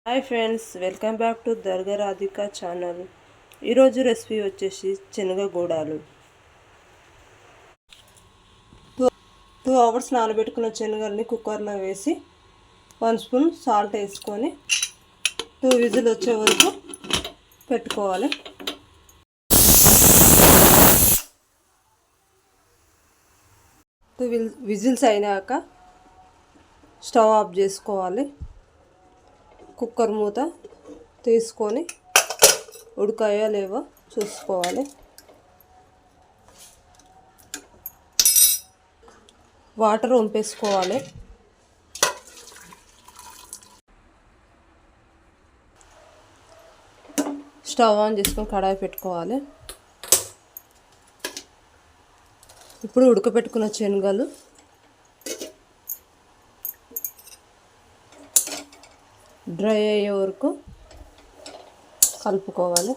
Hi friends, welcome back to dargah Radhika channel. ఈరోజు recipe వచ్చేసి శనగగూడాలు. 2 hours నానబెట్టుకున్న శనగల్ని కుక్కర్లో వేసి 1 స్పూన్ సాల్ట్ వేసుకొని 2 విజిల్ వచ్చే వరకు పెట్టుకోవాలి. విజిల్స్ అయినాక స్టవ్ ఆఫ్ చేసుకోవాలి. కుక్కర్ మూత తీసుకొని ఉడకాయో లేవో చూసుకోవాలి. వాటర్ వంపేసుకోవాలి. స్టవ్ ఆన్ చేసుకొని కడాయి పెట్టుకోవాలి. ఇప్పుడు ఉడకపెట్టుకున్న శనగలు డ్రై అయ్యే వరకు కలుపుకోవాలి.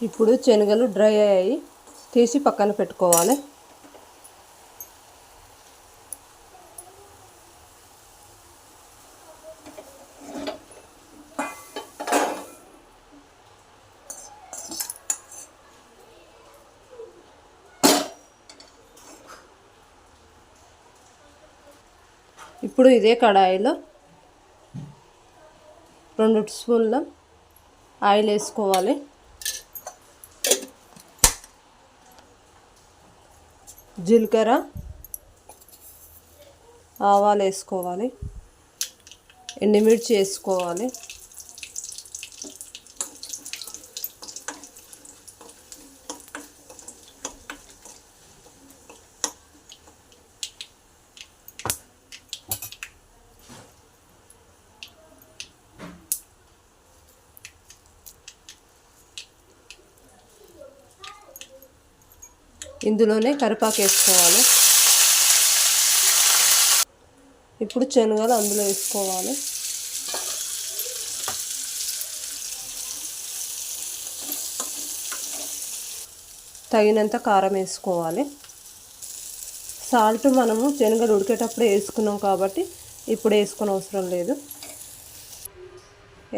ఇప్పుడు శనగలు డ్రై అయ్యి తీసి పక్కన పెట్టుకోవాలి. ఇప్పుడు ఇదే కడాయిలో 2 స్పూన్ల ఆయిల్ వేసుకోవాలి. జీలకర్ర, ఆవాలు వేసుకోవాలి. ఎండుమిర్చి వేసుకోవాలి. ఇందులోనే కరివేపాకు వేసుకోవాలి. ఇప్పుడు శనగలు అందులో వేసుకోవాలి. తగినంత కారం వేసుకోవాలి. సాల్ట్ మనము శనగలు ఉడికేటప్పుడు వేసుకున్నాం కాబట్టి ఇప్పుడు వేసుకునే అవసరం లేదు.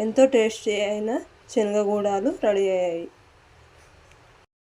ఎంతో టేస్టీ అయిన శనగగూడాలు రెడీ అయ్యాయి.